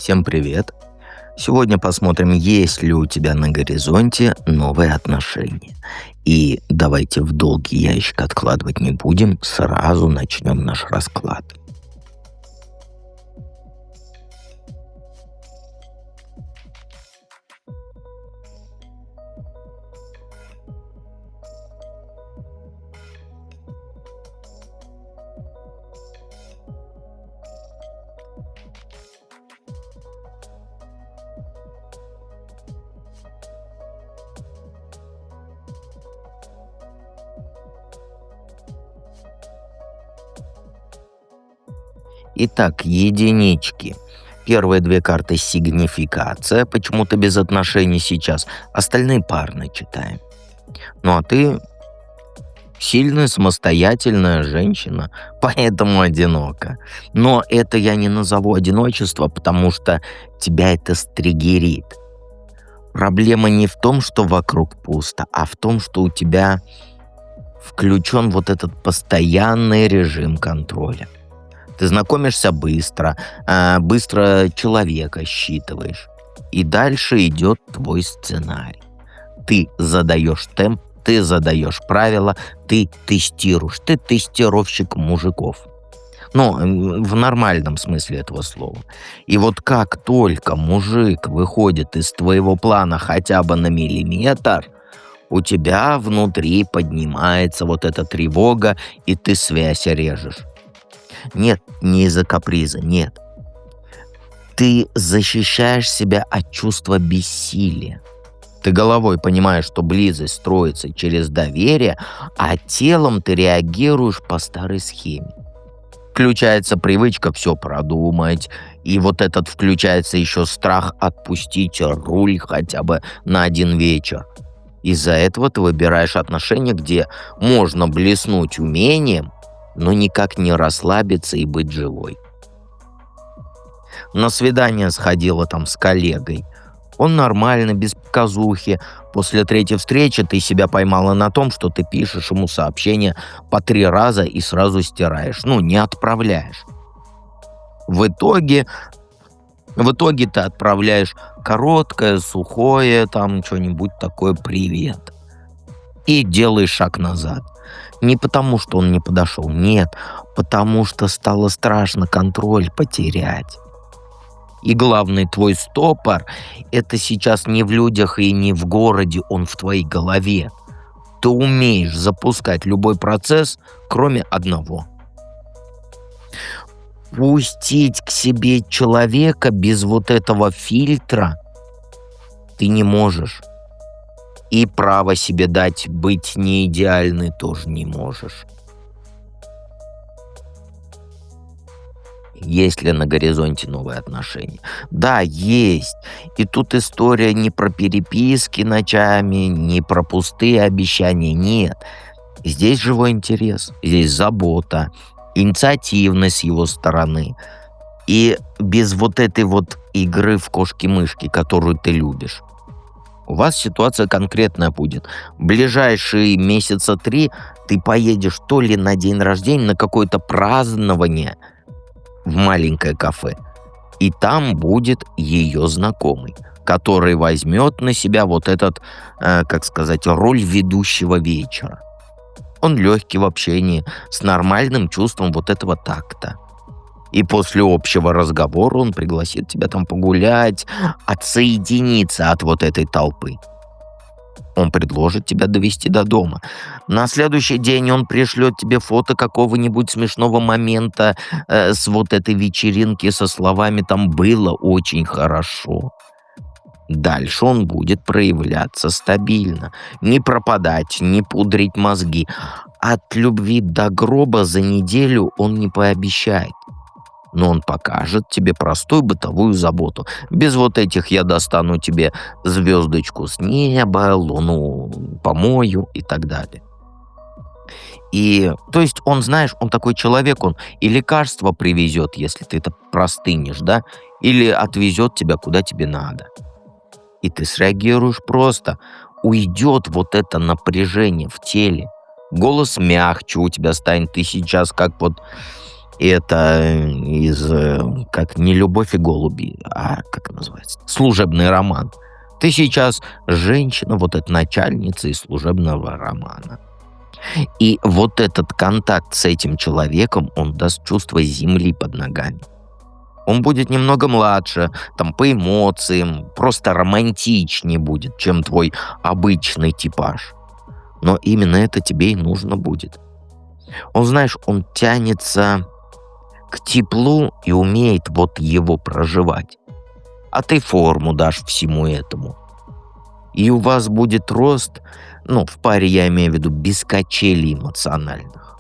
Всем привет! Сегодня посмотрим, есть ли у тебя на горизонте новые отношения. И давайте в долгий ящик откладывать не будем, сразу начнем наш расклад. Итак, единички. Первые две карты сигнификация, почему-то без отношений сейчас. Остальные парно читаем. Ну а ты сильная, самостоятельная женщина, поэтому одинока. Но это я не назову одиночество, потому что тебя это стригерит. Проблема не в том, что вокруг пусто, а в том, что у тебя включен вот этот постоянный режим контроля. Ты знакомишься быстро, быстро человека считываешь. И дальше идет твой сценарий. Ты задаешь темп, ты задаешь правила, ты тестируешь. Ты тестировщик мужиков. Ну, в нормальном смысле этого слова. И вот как только мужик выходит из твоего плана хотя бы на миллиметр, у тебя внутри поднимается вот эта тревога, и ты связь режешь. Нет, не из-за каприза, нет. Ты защищаешь себя от чувства бессилия. Ты головой понимаешь, что близость строится через доверие, а телом ты реагируешь по старой схеме. Включается привычка все продумать, и вот этот включается еще страх отпустить руль хотя бы на один вечер. Из-за этого ты выбираешь отношения, где можно блеснуть умением, но никак не расслабиться и быть живой. На свидание сходила там с коллегой. Он нормально, без показухи. После третьей встречи ты себя поймала на том, что ты пишешь ему сообщение по 3 раза и сразу стираешь. Ну, не отправляешь. В итоге ты отправляешь короткое, сухое, там что-нибудь такое «привет». И делаешь шаг назад. Не потому, что он не подошел, нет, потому что стало страшно контроль потерять. И главный твой стопор — это сейчас не в людях и не в городе, он в твоей голове. Ты умеешь запускать любой процесс, кроме одного. Пустить к себе человека без вот этого фильтра ты не можешь. И право себе дать быть не идеальной тоже не можешь. Есть ли на горизонте новые отношения? Да, есть. И тут история не про переписки ночами, не про пустые обещания, нет. Здесь живой интерес, здесь забота, инициативность с его стороны. И без вот этой вот игры в кошки-мышки, которую ты любишь. У вас ситуация конкретная будет. Ближайшие месяца 3 ты поедешь то ли на день рождения, на какое-то празднование в маленькое кафе. И там будет ее знакомый, который возьмет на себя вот этот, роль ведущего вечера. Он легкий в общении, с нормальным чувством вот этого такта. И после общего разговора он пригласит тебя там погулять, отсоединиться от вот этой толпы. Он предложит тебя довести до дома. На следующий день он пришлет тебе фото какого-нибудь смешного момента с вот этой вечеринки со словами «там было очень хорошо». Дальше он будет проявляться стабильно. Не пропадать, не пудрить мозги. От любви до гроба за неделю он не пообещает. Но он покажет тебе простую бытовую заботу. Без вот этих «я достану тебе звездочку с неба», «луну помою» и так далее. И, то есть, он, знаешь, он такой человек, он и лекарства привезет, если ты это простынешь, да, или отвезет тебя, куда тебе надо. И ты среагируешь просто. Уйдет вот это напряжение в теле. Голос мягче у тебя станет. Ты сейчас как вот Это из, как не «Любовь и голуби», а как называется? Служебный роман. Ты сейчас женщина, вот эта начальница из служебного романа. И вот этот контакт с этим человеком, он даст чувство земли под ногами. Он будет немного младше, там, по эмоциям, просто романтичнее будет, чем твой обычный типаж. Но именно это тебе и нужно будет. Он, знаешь, он тянется к теплу и умеет вот его проживать. А ты форму дашь всему этому. И у вас будет рост, ну, в паре я имею в виду, без качелей эмоциональных.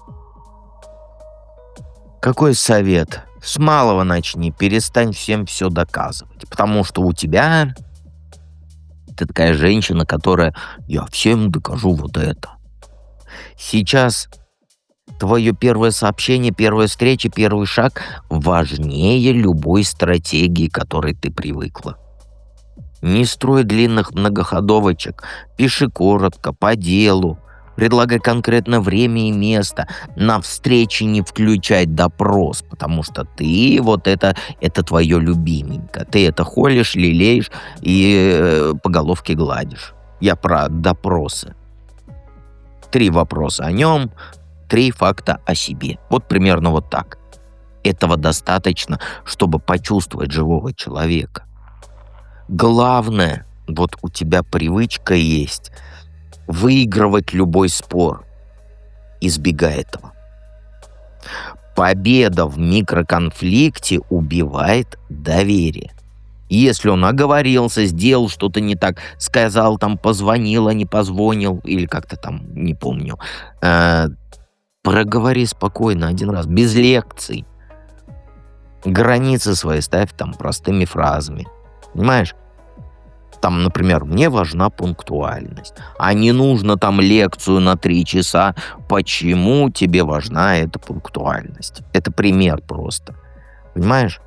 Какой совет? С малого начни, перестань всем все доказывать. Потому что у тебя ты такая женщина, которая «я всем докажу вот это». Сейчас твое первое сообщение, первая встреча, первый шаг важнее любой стратегии, к которой ты привыкла. Не строй длинных многоходовочек, пиши коротко, по делу, предлагай конкретно время и место, на встрече не включать допрос, потому что ты вот это твое любименько. Ты это холишь, лелеешь и по головке гладишь. Я про допросы. 3 вопроса о нем, 3 факта о себе. Вот примерно вот так. Этого достаточно, чтобы почувствовать живого человека. Главное, вот у тебя привычка есть выигрывать любой спор. Избегай этого. Победа в микроконфликте убивает доверие. Если он оговорился, сделал что-то не так, сказал там, позвонил, а не позвонил, или как-то там, не помню, проговори спокойно один раз, без лекций. Границы свои ставь там простыми фразами. Понимаешь? Там, например, мне важна пунктуальность. А не нужно там лекцию на 3 часа, почему тебе важна эта пунктуальность. Это пример просто. Понимаешь?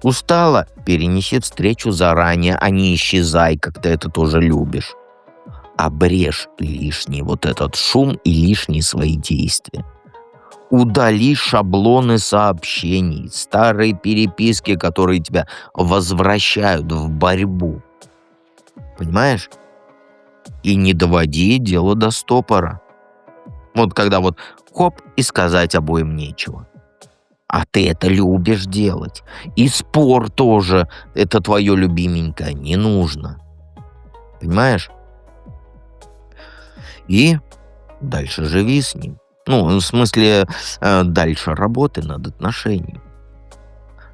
Устала? Перенеси встречу заранее, а не исчезай, как ты это тоже любишь. Обрежь лишний вот этот шум и лишние свои действия. Удали шаблоны сообщений, старые переписки, которые тебя возвращают в борьбу. Понимаешь? И не доводи дело до стопора. Вот когда вот хоп, и сказать обоим нечего. А ты это любишь делать. И спор тоже, это твое любименькое, не нужно. Понимаешь? И дальше живи с ним. Ну, в смысле, дальше работай над отношениями.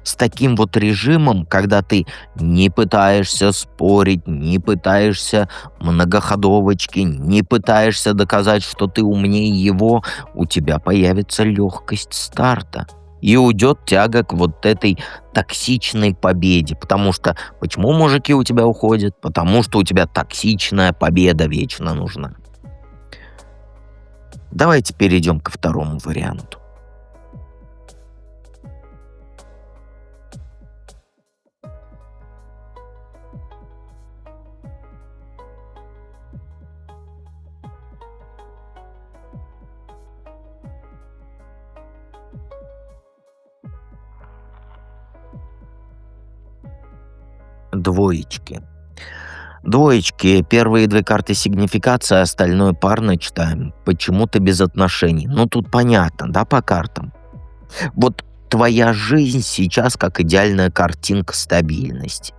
С таким вот режимом, когда ты не пытаешься спорить, не пытаешься многоходовочки, не пытаешься доказать, что ты умнее его, у тебя появится легкость старта. И уйдет тяга к вот этой токсичной победе. Потому что, почему мужики у тебя уходят? Потому что у тебя токсичная победа вечно нужна. Давайте перейдем ко второму варианту. Двоечки. Двоечки. Первые 2 карты сигнификации, а остальное парно читаем. Почему-то без отношений. Ну, тут понятно, да, по картам? Вот твоя жизнь сейчас как идеальная картинка стабильности.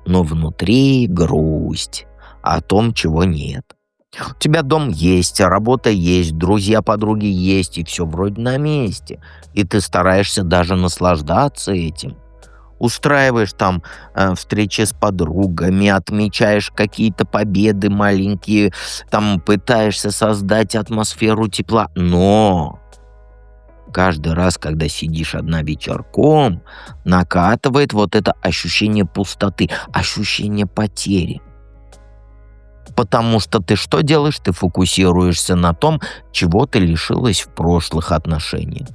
Но внутри грусть о том, чего нет. У тебя дом есть, работа есть, друзья, подруги есть, и все вроде на месте. И ты стараешься даже наслаждаться этим. Устраиваешь там встречи с подругами, отмечаешь какие-то победы маленькие, там пытаешься создать атмосферу тепла. Но каждый раз, когда сидишь одна вечерком, накатывает вот это ощущение пустоты, ощущение потери. Потому что ты что делаешь? Ты фокусируешься на том, чего ты лишилась в прошлых отношениях.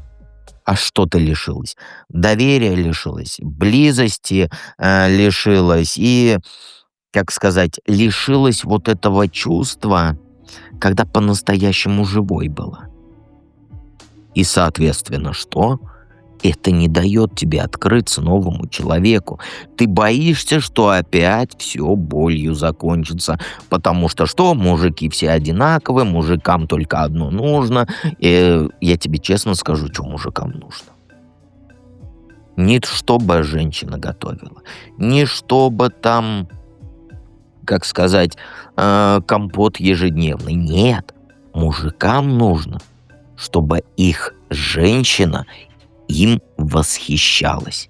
А что ты лишилась? Доверия лишилась, близости лишилась и, как сказать, лишилась вот этого чувства, когда по-настоящему живой была. И, соответственно, что? Это не дает тебе открыться новому человеку. Ты боишься, что опять все болью закончится. Потому что что? Мужики все одинаковые, мужикам только одно нужно. Я тебе честно скажу, что мужикам нужно. Не чтобы женщина готовила, не чтобы там, как сказать, компот ежедневный. Нет, мужикам нужно, чтобы их женщина им восхищалась.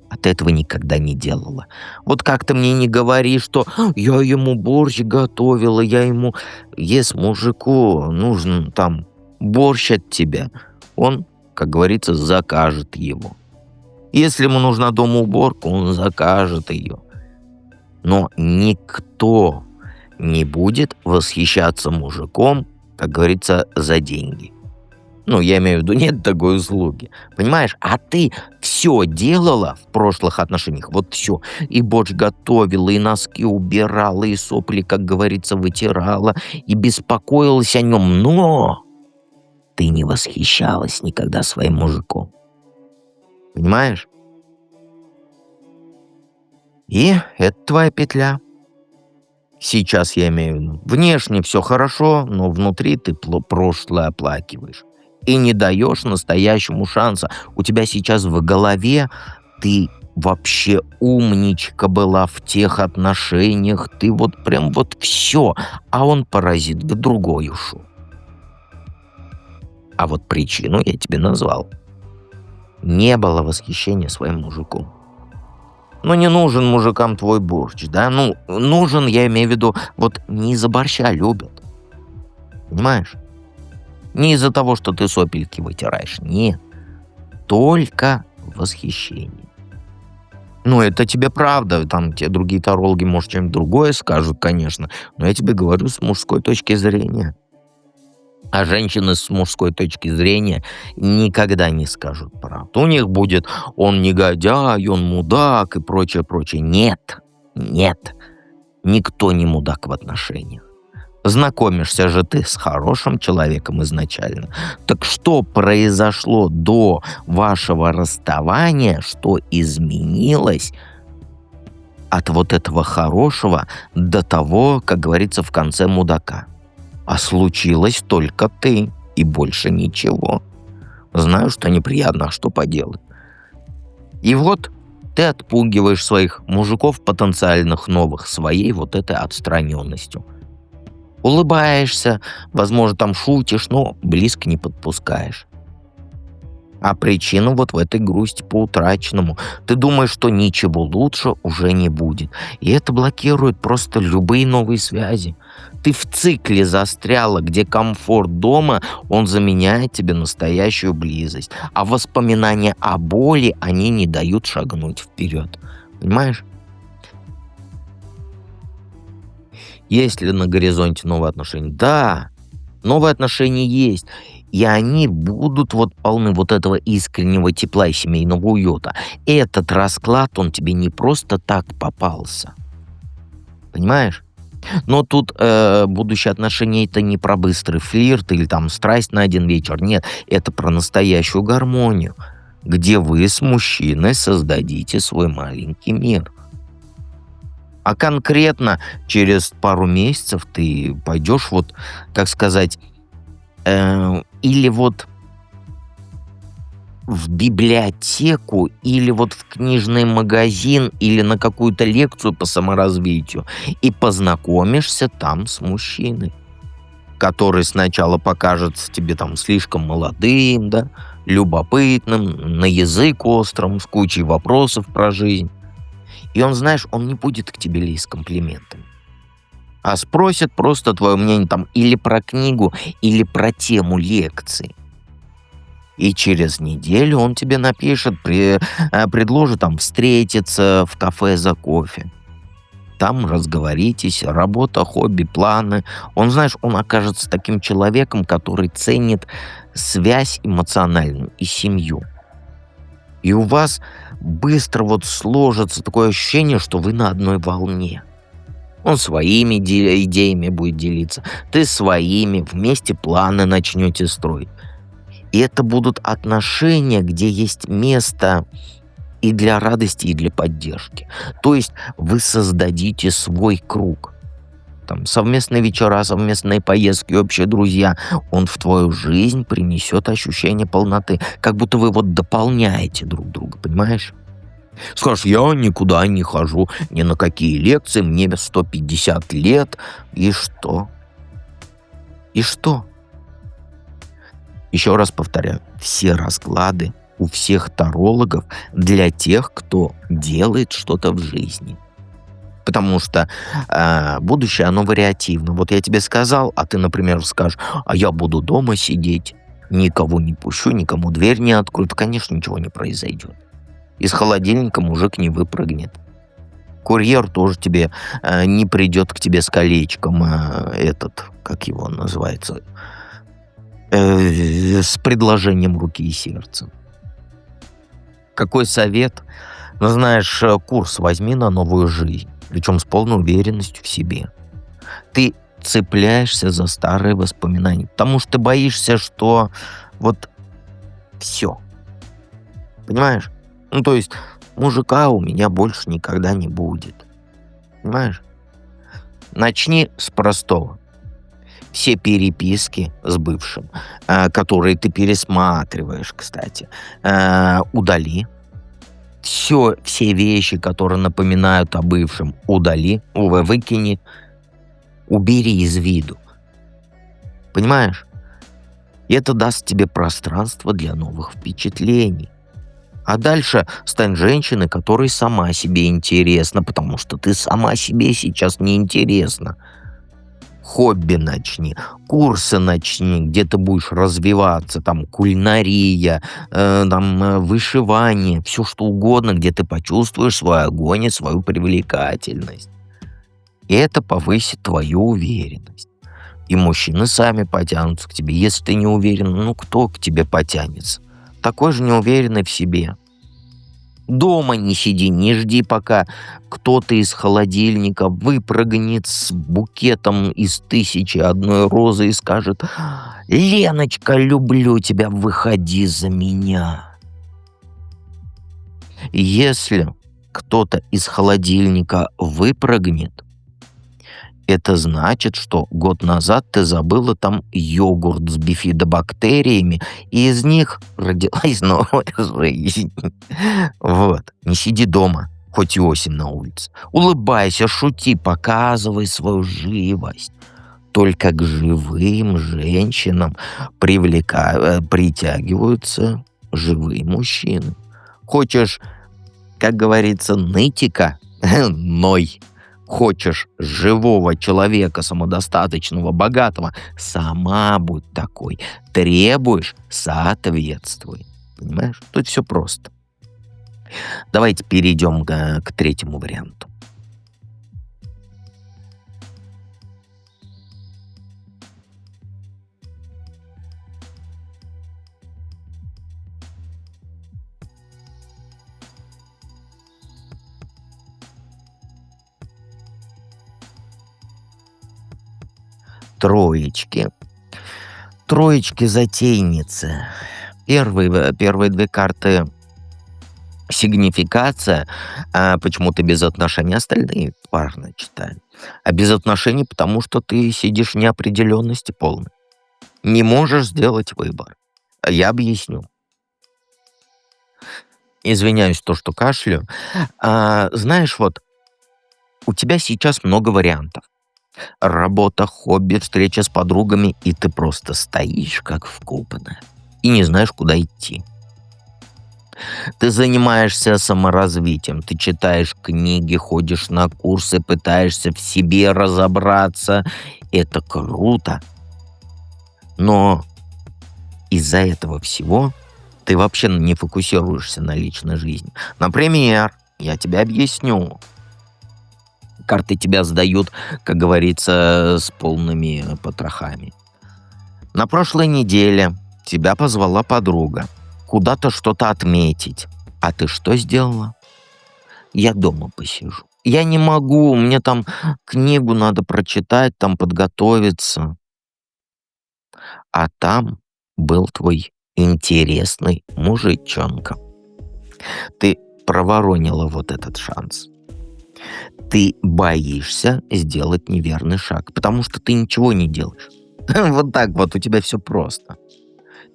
А ты этого никогда не делала. Вот как ты мне не говори, что я ему борщ готовила, я ему... Если мужику нужен там борщ от тебя, он, как говорится, закажет его. Если ему нужна дома уборка, он закажет ее. Но никто не будет восхищаться мужиком, как говорится, за деньги. Ну, я имею в виду, нет такой услуги. Понимаешь? А ты все делала в прошлых отношениях. Вот все. И борщ готовила, и носки убирала, и сопли, как говорится, вытирала, и беспокоилась о нем. Но ты не восхищалась никогда своим мужиком. Понимаешь? И это твоя петля. Сейчас я имею в виду. Внешне все хорошо, но внутри ты прошлое оплакиваешь. И не даешь настоящему шанса. У тебя сейчас в голове ты вообще умничка была в тех отношениях. Ты вот прям вот все. А он паразит к другой ушел. А вот причину я тебе назвал. Не было восхищения своим мужиком. Ну, не нужен мужикам твой борщ, да? Ну, нужен, я имею в виду, вот не из-за борща любят. Понимаешь? Не из-за того, что ты сопельки вытираешь. Нет. Только восхищение. Ну, это тебе правда. Там те другие тарологи, может, что-нибудь другое скажут, конечно. Но я тебе говорю с мужской точки зрения. А женщины с мужской точки зрения никогда не скажут правду. У них будет «он негодяй», «он мудак» и прочее, прочее. Нет, нет, никто не мудак в отношениях. Знакомишься же ты с хорошим человеком изначально. Так что произошло до вашего расставания, что изменилось от вот этого хорошего до того, как говорится, в конце мудака? А случилось только ты, и больше ничего. Знаю, что неприятно, а что поделать. И вот ты отпугиваешь своих мужиков потенциальных новых своей вот этой отстраненностью. Улыбаешься, возможно, там шутишь, но близко не подпускаешь. А причина вот в этой грусти по утраченному. Ты думаешь, что ничего лучше уже не будет. И это блокирует просто любые новые связи. Ты в цикле застряла, где комфорт дома, он заменяет тебе настоящую близость. А воспоминания о боли, они не дают шагнуть вперед. Понимаешь? Есть ли на горизонте новые отношения? Да, новые отношения есть. И они будут вот полны вот этого искреннего тепла и семейного уюта. Этот расклад, он тебе не просто так попался. Понимаешь? Но тут будущие отношения это не про быстрый флирт или там страсть на один вечер. Нет, это про настоящую гармонию, где вы с мужчиной создадите свой маленький мир. А конкретно через пару месяцев ты пойдешь вот, как сказать, или вот в библиотеку, или вот в книжный магазин, или на какую-то лекцию по саморазвитию, и познакомишься там с мужчиной, который сначала покажется тебе там слишком молодым, да, любопытным, на язык острым, с кучей вопросов про жизнь. И он, знаешь, он не будет к тебе лезть с комплиментами, а спросит просто твое мнение там или про книгу, или про тему лекции. И через неделю он тебе напишет, предложит там встретиться в кафе за кофе. Там разговоритесь, работа, хобби, планы. Он, знаешь, он окажется таким человеком, который ценит связь эмоциональную и семью. И у вас быстро вот сложится такое ощущение, что вы на одной волне. Он своими идеями будет делиться, ты своими, вместе планы начнете строить. И это будут отношения, где есть место и для радости, и для поддержки. То есть вы создадите свой круг. Там совместные вечера, совместные поездки, общие друзья. Он в твою жизнь принесет ощущение полноты. Как будто вы вот дополняете друг друга, понимаешь? Скажешь, я никуда не хожу, ни на какие лекции, мне 150 лет. И что? И что? Еще раз повторяю, все расклады у всех тарологов для тех, кто делает что-то в жизни. Потому что будущее, оно вариативно. Вот я тебе сказал, а ты, например, скажешь, а я буду дома сидеть, никого не пущу, никому дверь не открою. То, конечно, ничего не произойдет. Из холодильника мужик не выпрыгнет. Курьер тоже тебе не придет к тебе с колечком, как его называется, с предложением руки и сердца. Какой совет? Ну, знаешь, курс возьми на новую жизнь, причем с полной уверенностью в себе. Ты цепляешься за старые воспоминания, потому что ты боишься, что вот все. Понимаешь? Ну, то есть мужика у меня больше никогда не будет. Понимаешь? Начни с простого. Все переписки с бывшим, которые ты пересматриваешь, кстати, удали. Все вещи, которые напоминают о бывшем, удали, выкини, убери из виду. Понимаешь? И это даст тебе пространство для новых впечатлений. А дальше стань женщиной, которой сама себе интересна, потому что ты сама себе сейчас не интересна. Хобби начни, курсы начни, где ты будешь развиваться, там кулинария, вышивание, все что угодно, где ты почувствуешь свой огонь и свою привлекательность. И это повысит твою уверенность. И мужчины сами потянутся к тебе. Если ты не уверен, ну кто к тебе потянется? Такой же неуверенный в себе. Дома не сиди, не жди, пока кто-то из холодильника выпрыгнет с букетом из 1001 розы и скажет: «Леночка, люблю тебя, выходи за меня». Если кто-то из холодильника выпрыгнет, это значит, что год назад ты забыла там йогурт с бифидобактериями, и из них родилась новая жизнь. Вот. Не сиди дома, хоть и осень на улице. Улыбайся, шути, показывай свою живость. Только к живым женщинам притягиваются живые мужчины. Хочешь, как говорится, нытика? Ной. Хочешь живого человека, самодостаточного, богатого? Сама будь такой. Требуешь — соответствуй. Понимаешь? Тут все просто. Давайте перейдем к третьему варианту. Троечки. Троечки-затейницы. Первые две карты — сигнификация, почему ты без отношений, остальные парно читают. А без отношений, потому что ты сидишь в неопределенности полной. Не можешь сделать выбор. Я объясню. Извиняюсь, то, что кашляю. Знаешь, вот у тебя сейчас много вариантов. Работа, хобби, встреча с подругами, и ты просто стоишь, как вкопанная, и не знаешь, куда идти. Ты занимаешься саморазвитием, ты читаешь книги, ходишь на курсы, пытаешься в себе разобраться. Это круто. Но из-за этого всего ты вообще не фокусируешься на личной жизни. Например, я тебе объясню. Карты тебя сдают, как говорится, с полными потрохами. На прошлой неделе тебя позвала подруга куда-то что-то отметить. А ты что сделала? Я дома посижу. Я не могу, мне там книгу надо прочитать, там подготовиться. А там был твой интересный мужичонка. Ты проворонила вот этот шанс. Ты боишься сделать неверный шаг, потому что ты ничего не делаешь. Вот так вот у тебя все просто.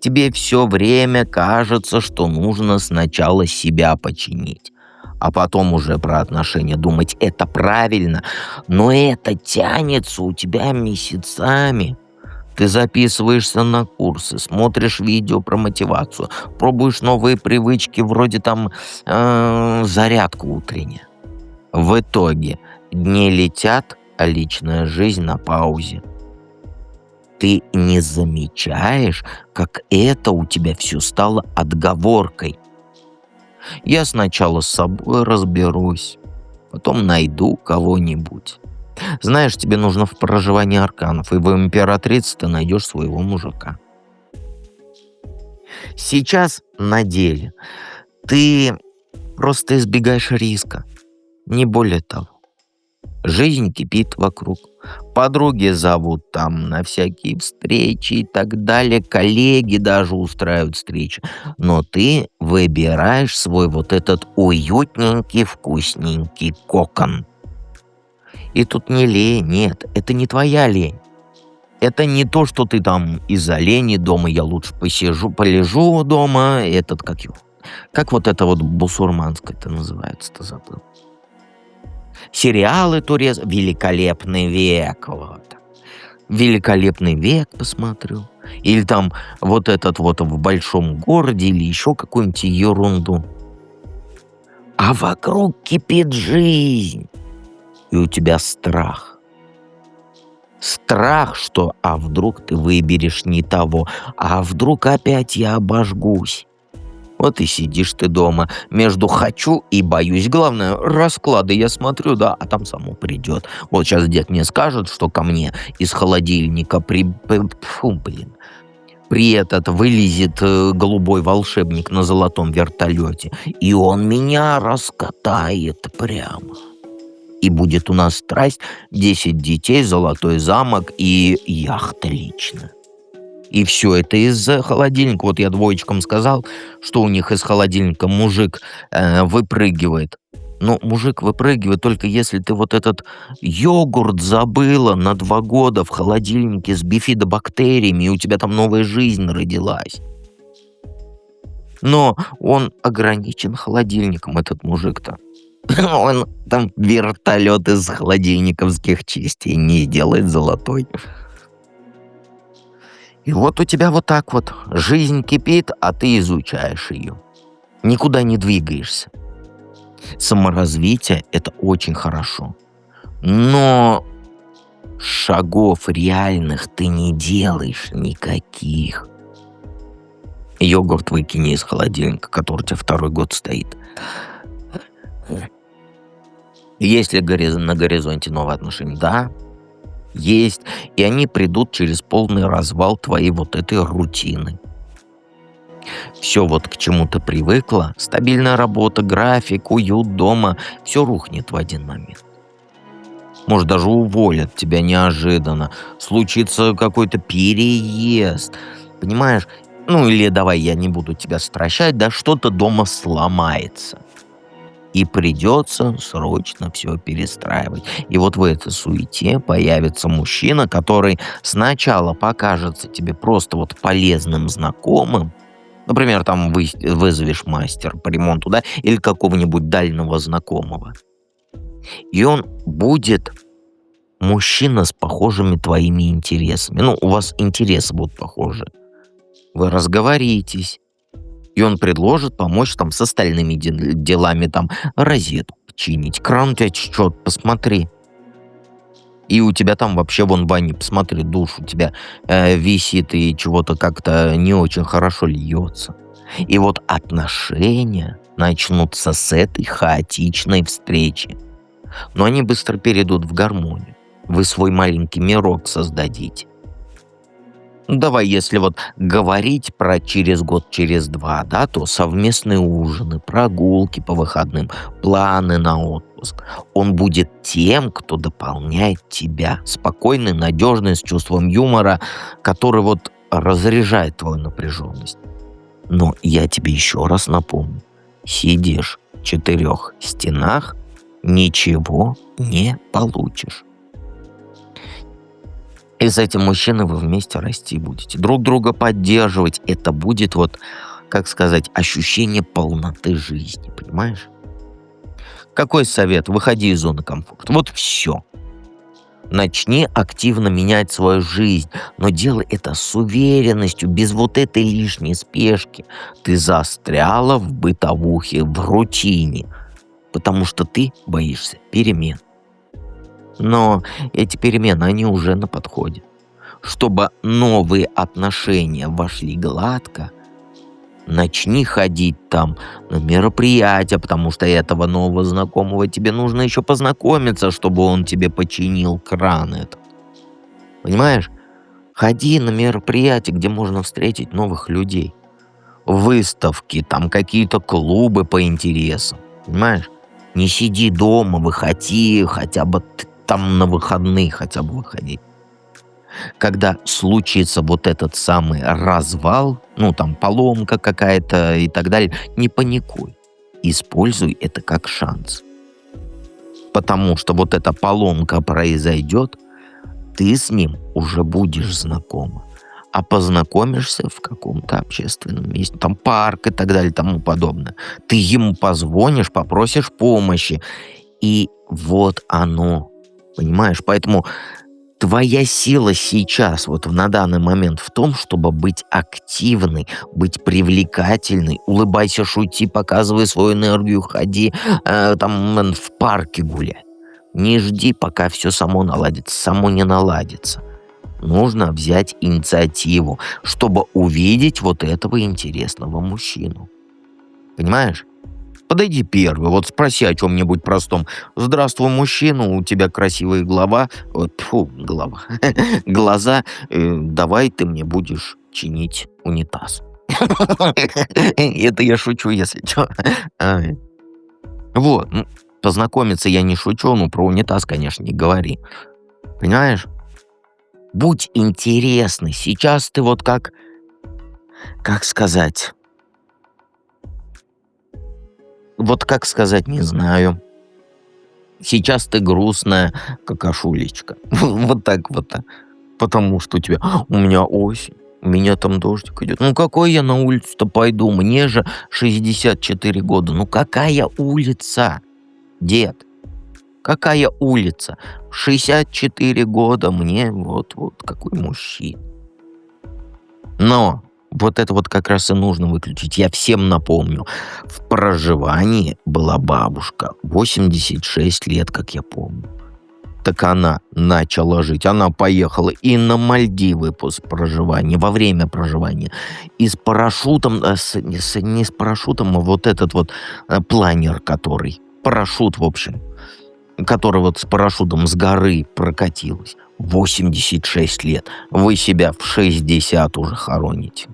Тебе все время кажется, что нужно сначала себя починить, а потом уже про отношения думать. Это правильно, но это тянется у тебя месяцами. Ты записываешься на курсы, смотришь видео про мотивацию, пробуешь новые привычки, вроде там зарядку утреннюю. В итоге дни летят, а личная жизнь на паузе. Ты не замечаешь, как это у тебя все стало отговоркой. Я сначала с собой разберусь, потом найду кого-нибудь. Знаешь, тебе нужно в проживании арканов, и в императрице ты найдешь своего мужика. Сейчас на деле ты просто избегаешь риска, не более того. Жизнь кипит вокруг. Подруги зовут там на всякие встречи и так далее. Коллеги даже устраивают встречи. Но ты выбираешь свой вот этот уютненький, вкусненький кокон. И тут не лень, нет, это не твоя лень. Это не то, что ты там из-за лени дома, я лучше посижу, полежу дома, этот как его. Как вот это вот бусурманское-то называется-то, забыл. Сериалы «Великолепный век», вот. «Великолепный век» посмотрю. Или там вот этот вот в большом городе, или еще какую-нибудь ерунду. А вокруг кипит жизнь. И у тебя страх. Страх, что а вдруг ты выберешь не того, а вдруг опять я обожгусь. Вот и сидишь ты дома между «хочу» и «боюсь». Главное, расклады я смотрю, да, а там само придет. Вот сейчас дед мне скажет, что ко мне из холодильника при этот вылезет голубой волшебник на золотом вертолете, и он меня раскатает прямо. И будет у нас страсть, 10 детей, золотой замок и яхта личная. И все это из-за холодильника. Вот я двоечкам сказал, что у них из холодильника мужик выпрыгивает. Но мужик выпрыгивает только если ты вот этот йогурт забыла на 2 года в холодильнике с бифидобактериями, и у тебя там новая жизнь родилась. Но он ограничен холодильником, этот мужик-то. Он там вертолет из холодильниковских частей не сделает золотой. И вот у тебя вот так вот жизнь кипит, а ты изучаешь ее. Никуда не двигаешься. Саморазвитие — это очень хорошо. Но шагов реальных ты не делаешь никаких. Йогурт выкини из холодильника, который у тебя 2-й год стоит. Есть ли на горизонте новые отношения? Да, есть. И они придут через полный развал твоей вот этой рутины. Все вот к чему ты привыкла, стабильная работа, график, уют дома, все рухнет в один момент. Может, даже уволят тебя неожиданно. Случится какой-то переезд. Понимаешь? Ну или давай я не буду тебя стращать, да что-то дома сломается. И придется срочно все перестраивать. И вот в этой суете появится мужчина, который сначала покажется тебе просто вот полезным знакомым. Например, там вызовешь мастера по ремонту, да, или какого-нибудь дальнего знакомого. И он будет мужчина с похожими твоими интересами. Ну, у вас интересы будут похожи. Вы разговоритесь. И он предложит помочь там с остальными делами, там, розетку чинить, кран у тебя течет, посмотри. И у тебя там вообще вон в бане, посмотри, душ у тебя висит и чего-то как-то не очень хорошо льется. И вот отношения начнутся с этой хаотичной встречи. Но они быстро перейдут в гармонию. Вы свой маленький мирок создадите. Давай, если вот говорить про через год, через 2, да, то совместные ужины, прогулки по выходным, планы на отпуск. Он будет тем, кто дополняет тебя. Спокойный, надежный, с чувством юмора, который вот разряжает твою напряженность. Но я тебе еще раз напомню. Сидишь в 4 стенах, ничего не получишь. И с этим мужчиной вы вместе расти будете. Друг друга поддерживать. Это будет вот, как сказать, ощущение полноты жизни. Понимаешь? Какой совет? Выходи из зоны комфорта. Вот все. Начни активно менять свою жизнь, но делай это с уверенностью, без вот этой лишней спешки. Ты застряла в бытовухе, в рутине, потому что ты боишься перемен. Но эти перемены, они уже на подходе. Чтобы новые отношения вошли гладко, начни ходить там на мероприятия, потому что этого нового знакомого тебе нужно еще познакомиться, чтобы он тебе починил кран этот. Понимаешь? Ходи на мероприятия, где можно встретить новых людей. Выставки, там какие-то клубы по интересам. Понимаешь? Не сиди дома, выходи хотя бы там на выходные хотя бы выходи. Когда случится вот этот самый развал, ну там поломка какая-то и так далее, не паникуй. Используй это как шанс. Потому что вот эта поломка произойдет, ты с ним уже будешь знакома. А познакомишься в каком-то общественном месте, там парк и так далее, тому подобное. Ты ему позвонишь, попросишь помощи. И вот оно. Понимаешь? Поэтому твоя сила сейчас, вот на данный момент, в том, чтобы быть активной, быть привлекательной, улыбайся, шути, показывай свою энергию, ходи там в парке гуляй. Не жди, пока все само наладится, само не наладится. Нужно взять инициативу, чтобы увидеть вот этого интересного мужчину. Понимаешь? Подойди первый, вот спроси о чем-нибудь простом. Здравствуй, мужчина, у тебя красивые глаза. Глаза. Давай ты мне будешь чинить унитаз. Это я шучу, если что. Вот, познакомиться я не шучу, но про унитаз, конечно, не говори. Понимаешь? Будь интересный. Сейчас ты вот как сказать... Вот как сказать, не знаю. Сейчас ты грустная какашулечка. Вот так вот. Потому что у меня осень, у меня там дождик идет. Ну какой я на улицу-то пойду? Мне же 64 года. Ну какая улица, дед? Какая улица? 64 года мне вот какой мужчина. Но вот это вот как раз и нужно выключить. Я всем напомню. В проживании была бабушка. 86 лет, как я помню. Так она начала жить. Она поехала и на Мальдивы после проживания, во время проживания. И с парашютом, не с парашютом, а вот этот вот планер, который. Парашют, в общем. Который вот с парашютом с горы прокатилась. 86 лет. Вы себя в 60 уже хороните.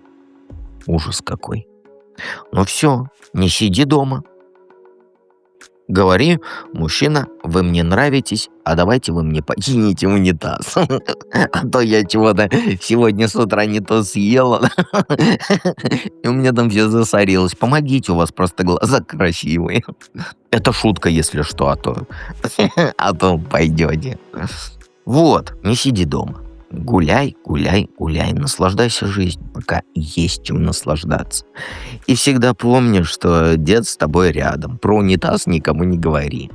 Ужас какой. Ну все, не сиди дома. Говори, мужчина, вы мне нравитесь, а давайте вы мне почините унитаз. А то я чего-то сегодня с утра не то съела. И у меня там все засорилось. Помогите, у вас просто глаза красивые. Это шутка, если что, а то пойдете. Вот, не сиди дома. Гуляй, гуляй, гуляй, наслаждайся жизнью, пока есть чем наслаждаться. И всегда помни, что дед с тобой рядом. Про унитаз никому не говори.